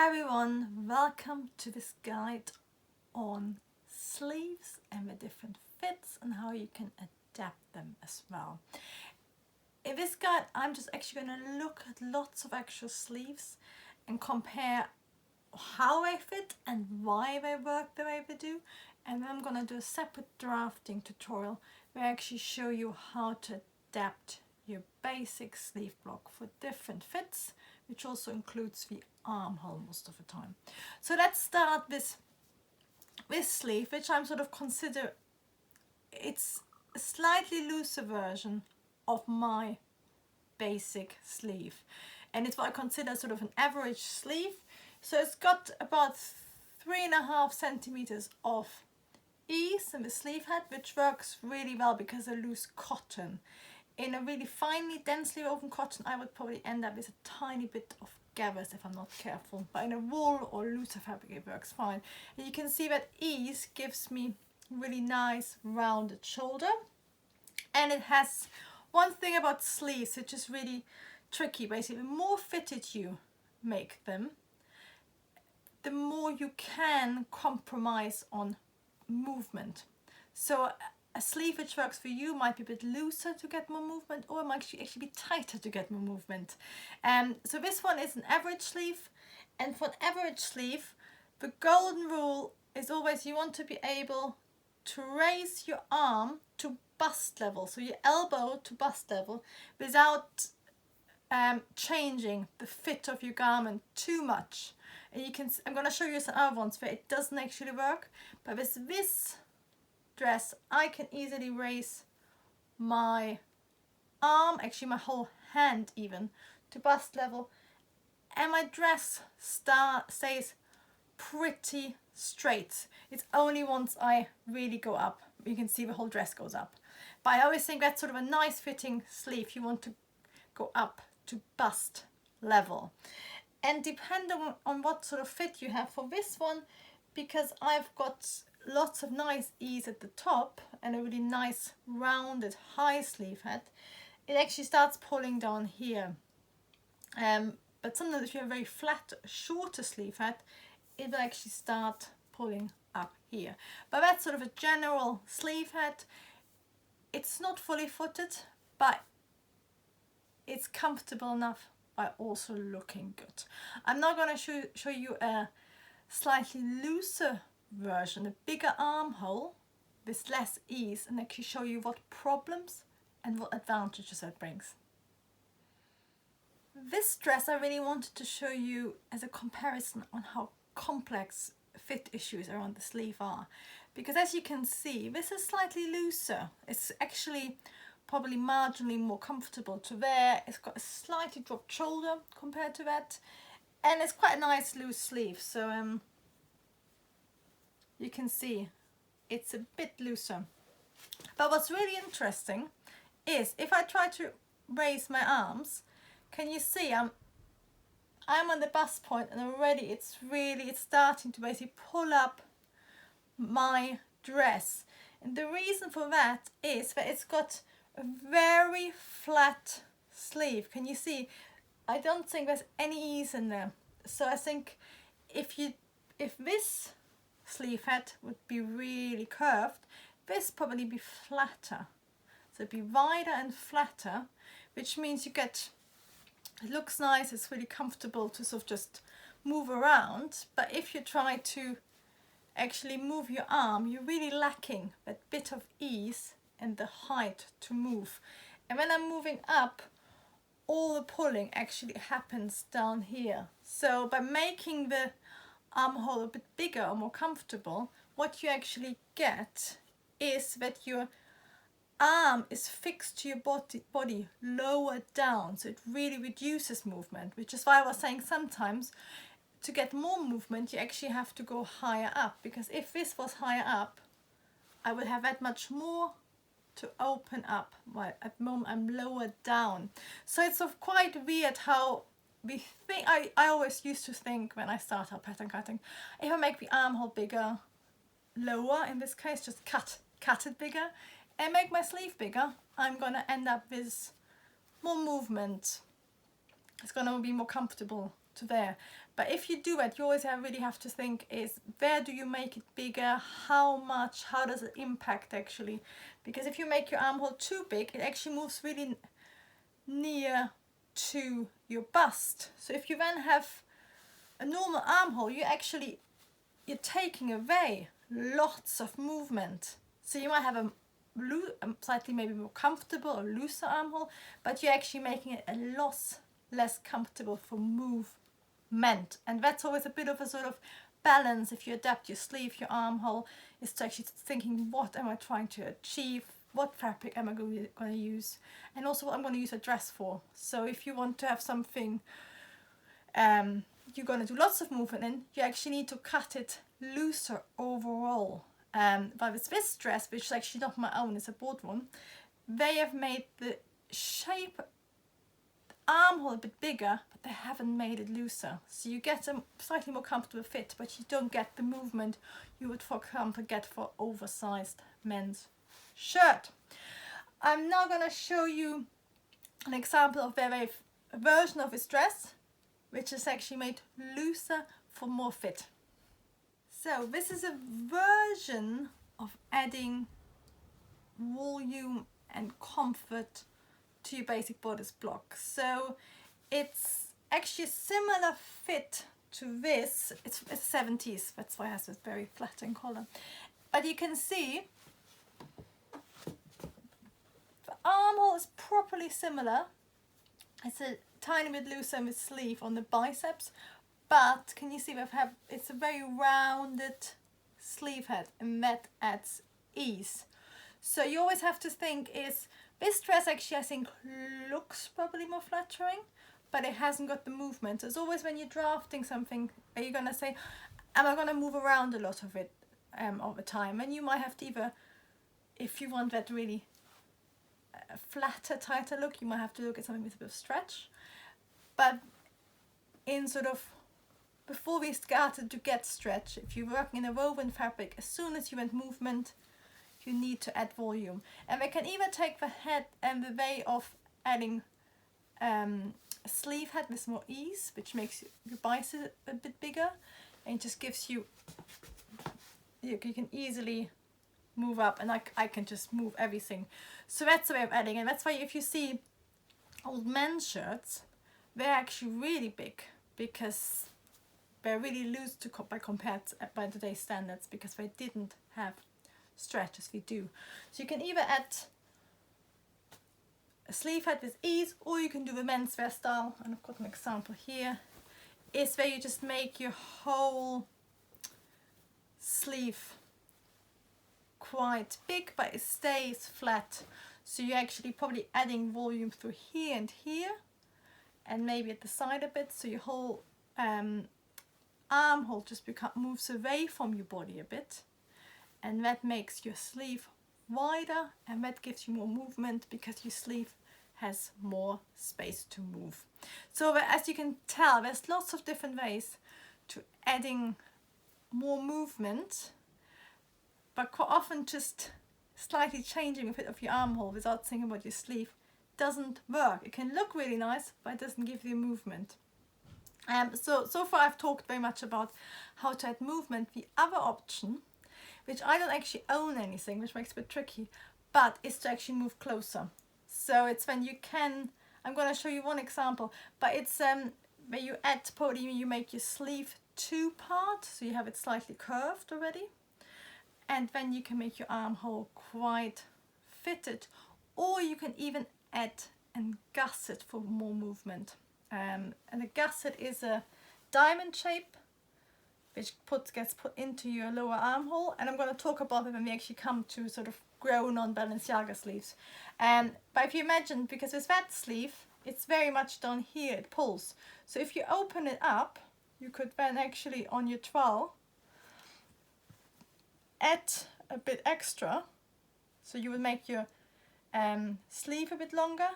Hi everyone, welcome to this guide on sleeves and the different fits and how you can adapt them as well. In this guide I'm just actually going to look at lots of actual sleeves and compare how they fit and why they work the way they do, and then I'm going to do a separate drafting tutorial where I actually show you how to adapt your basic sleeve block for different fits, which also includes the armhole most of the time. So let's start with this sleeve, which I'm sort of consider it's a slightly looser version of my basic sleeve, and it's what I consider sort of an average sleeve. So it's got about 3.5 centimeters of ease in the sleeve head, which works really well because I loose cotton. In a really finely, densely woven cotton, I would probably end up with a tiny bit of gathers if I'm not careful. But in a wool or looser fabric, it works fine. And you can see that ease gives me really nice rounded shoulder. And it has one thing about sleeves which is really tricky. Basically, the more fitted you make them, the more you can compromise on movement. So a sleeve which works for you might be a bit looser to get more movement, or it might actually be tighter to get more movement. So this one is an average sleeve, and for an average sleeve, the golden rule is always you want to be able to raise your arm to bust level, so your elbow to bust level, without changing the fit of your garment too much. And you can, I'm going to show you some other ones where it doesn't actually work, but with this dress I can easily raise my arm, actually my whole hand even, to bust level, and my dress stays pretty straight. It's only once I really go up, you can see the whole dress goes up. But I always think that's sort of a nice fitting sleeve. You want to go up to bust level, and depending on what sort of fit you have for this one, because I've got lots of nice ease at the top and a really nice rounded high sleeve head, it actually starts pulling down here. But sometimes if you have a very flat, shorter sleeve head, it will actually start pulling up here. But that's sort of a general sleeve head. It's not fully footed, but it's comfortable enough by also looking good. I'm now going to show you a slightly looser version, a bigger armhole with less ease, and actually show you what problems and what advantages that brings. This dress I really wanted to show you as a comparison on how complex fit issues around the sleeve are, because as you can see, this is slightly looser. It's actually probably marginally more comfortable to wear. It's got a slightly dropped shoulder compared to that, and it's quite a nice loose sleeve. So you can see it's a bit looser. But what's really interesting is if I try to raise my arms, can you see I'm on the bust point, and already it's starting to basically pull up my dress. And the reason for that is that it's got a very flat sleeve. Can you see? I don't think there's any ease in there. So I think if this sleeve head would be really curved, this probably be flatter. So it'd be wider and flatter, which means you get, it looks nice, it's really comfortable to sort of just move around. But if you try to actually move your arm, you're really lacking that bit of ease and the height to move. And when I'm moving up, all the pulling actually happens down here. So by making the armhole a bit bigger or more comfortable, what you actually get is that your arm is fixed to your body lower down, so it really reduces movement, which is why I was saying sometimes to get more movement you actually have to go higher up, because if this was higher up I would have that much more to open up, while at the moment I'm lower down. So it's sort of quite weird how we think. I always used to think when I start out pattern cutting, if I make the armhole bigger, lower in this case, just cut it bigger and make my sleeve bigger, I'm gonna end up with more movement. It's gonna be more comfortable to there. But if you do it, you always really have to think is where do you make it bigger, how much, how does it impact actually, because if you make your armhole too big, it actually moves really near to your bust. So if you then have a normal armhole, you're taking away lots of movement. So you might have a slightly maybe more comfortable or looser armhole, but you're actually making it a lot less comfortable for movement. And that's always a bit of a sort of balance if you adapt your sleeve, your armhole, is to actually thinking, what am I trying to achieve? What fabric am I going to use? And also what I'm going to use a dress for. So if you want to have something you're going to do lots of movement in, you actually need to cut it looser overall. But with this dress, which is actually not my own, it's a bought one, they have made the shape armhole a bit bigger, but they haven't made it looser. So you get a slightly more comfortable fit, but you don't get the movement you would, for example, get for oversized men's shirt. I'm now going to show you an example of a version of this dress, which is actually made looser for more fit. So this is a version of adding volume and comfort to your basic bodice block. So it's actually a similar fit to this. It's 70s, that's why it has this very flattering collar. But you can see the armhole is properly similar. It's a tiny bit looser in the sleeve on the biceps, but can you see it's a very rounded sleeve head, and that adds ease. So you always have to think is this dress actually, I think, looks probably more flattering, but it hasn't got the movement. As always when you're drafting something, are you going to say, am I going to move around a lot of it all the time? And you might have to either, if you want that really flatter, tighter look, you might have to look at something with a bit of stretch. But in sort of, before we started to get stretch, if you're working in a woven fabric, as soon as you want movement, you need to add volume. And we can either take the head and the way of adding a sleeve head with more ease, which makes your bicep a bit bigger, and just gives you, you can easily move up, and I can just move everything. So that's the way of adding, and that's why if you see old men's shirts, they're actually really big because they're really loose compared by today's standards, because they didn't have stretch as we do. So you can either add a sleeve head with ease, or you can do the menswear style, and I've got an example here, is where you just make your whole sleeve quite big, but it stays flat. So you're actually probably adding volume through here and here, and maybe at the side a bit, so your whole armhole just moves away from your body a bit, and that makes your sleeve wider, and that gives you more movement because your sleeve has more space to move. So as you can tell, there's lots of different ways to adding more movement, but quite often just slightly changing a bit of your armhole without thinking about your sleeve doesn't work. It can look really nice, but it doesn't give you movement. So far I've talked very much about how to add movement. The other option, which I don't actually own anything, which makes it a bit tricky, but is to actually move closer. So it's when you can, I'm going to show you one example, but it's where you add, probably you make your sleeve two part, so you have it slightly curved already, and then you can make your armhole quite fitted, or you can even add a gusset for more movement. And a gusset is a diamond shape which gets put into your lower armhole, and I'm going to talk about it when we actually come to sort of grown on Balenciaga sleeves. But if you imagine, because with that sleeve, it's very much down here, it pulls. So if you open it up, you could then actually on your trowel add a bit extra. So you would make your sleeve a bit longer,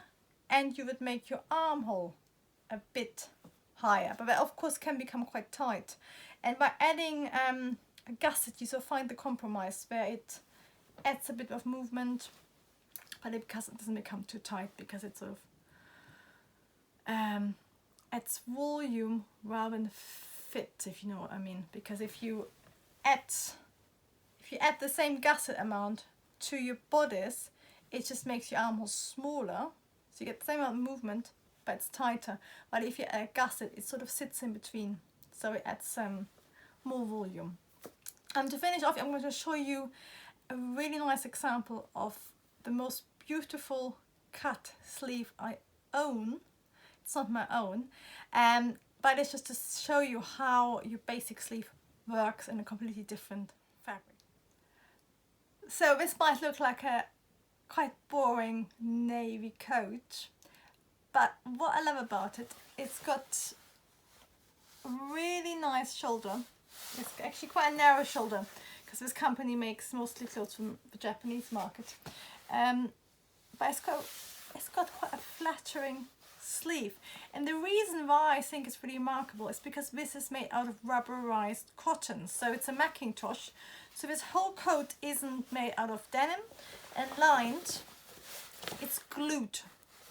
and you would make your armhole a bit higher, but that of course can become quite tight. And by adding a gusset, you sort of find the compromise where it adds a bit of movement, but it doesn't become too tight, because it sort of adds volume rather than fit, if you know what I mean. Because if you add the same gusset amount to your bodice, it just makes your armhole smaller, so you get the same amount of movement but it's tighter. But if you add a gusset, it sort of sits in between, so it adds more volume. And to finish off, I'm going to show you a really nice example of the most beautiful cut sleeve I own. It's not my own, but it's just to show you how your basic sleeve works in a completely different fabric. So this might look like a quite boring navy coat, but what I love about it, it's got a really nice shoulder. It's actually quite a narrow shoulder because this company makes mostly clothes from the Japanese market, but it's got quite a flattering sleeve. And the reason why I think it's really remarkable is because this is made out of rubberized cotton, so it's a Macintosh. So this whole coat isn't made out of denim and lined, it's glued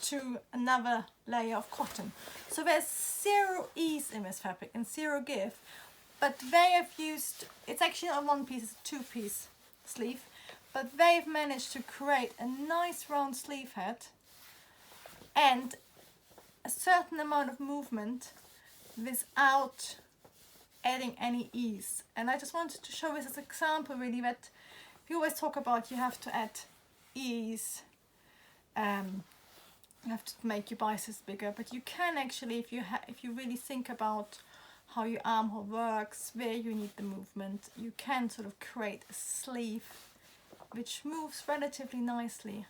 to another layer of cotton. So there's zero ease in this fabric and zero give, but they have used, it's actually not one piece, it's a two-piece sleeve, but they've managed to create a nice round sleeve head and a certain amount of movement without adding any ease. And I just wanted to show this as an example, really, that we always talk about you have to add ease, you have to make your biceps bigger, but you can actually, if you really think about how your armhole works, where you need the movement, you can sort of create a sleeve which moves relatively nicely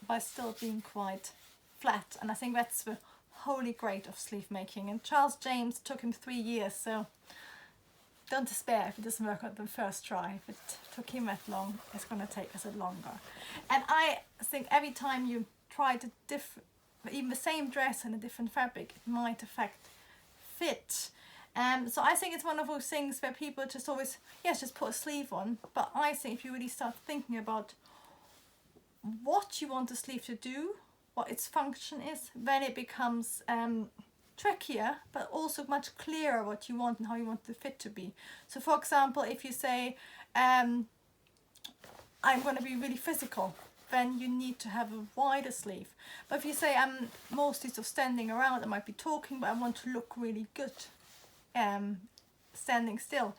by still being quite flat. And I think that's the holy great of sleeve making. And Charles James took him 3 years, so don't despair if it doesn't work on the first try. If it took him that long, it's going to take us a longer. And I think every time you try to even the same dress in a different fabric, it might affect fit. So I think it's one of those things where people just always, yes, just put a sleeve on. But I think if you really start thinking about what you want the sleeve to do, what its function is, then it becomes trickier, but also much clearer what you want and how you want the fit to be. So for example, if you say, I'm going to be really physical, then you need to have a wider sleeve. But if you say, I'm mostly sort of standing around, I might be talking, but I want to look really good standing still,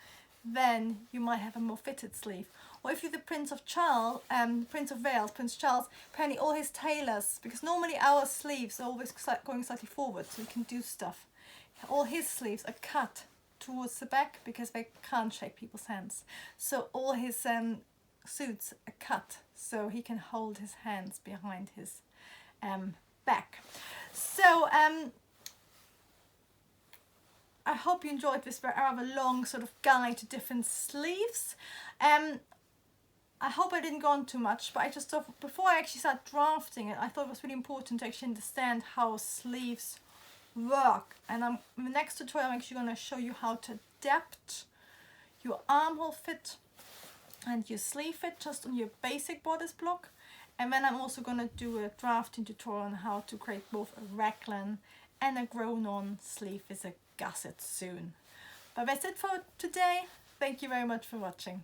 then you might have a more fitted sleeve. Or if you're the Prince of Wales, Prince Charles, apparently all his tailors, because normally our sleeves are always going slightly forward so we can do stuff. All his sleeves are cut towards the back because they can't shake people's hands. So all his suits are cut so he can hold his hands behind his back. So I hope you enjoyed this rather long sort of guide to different sleeves. I hope I didn't go on too much, but I just thought before I actually start drafting it, I thought it was really important to actually understand how sleeves work. And in the next tutorial, I'm actually going to show you how to adapt your armhole fit and your sleeve fit just on your basic bodice block. And then I'm also going to do a drafting tutorial on how to create both a raglan and a grown-on sleeve with a gusset soon. But that's it for today. Thank you very much for watching.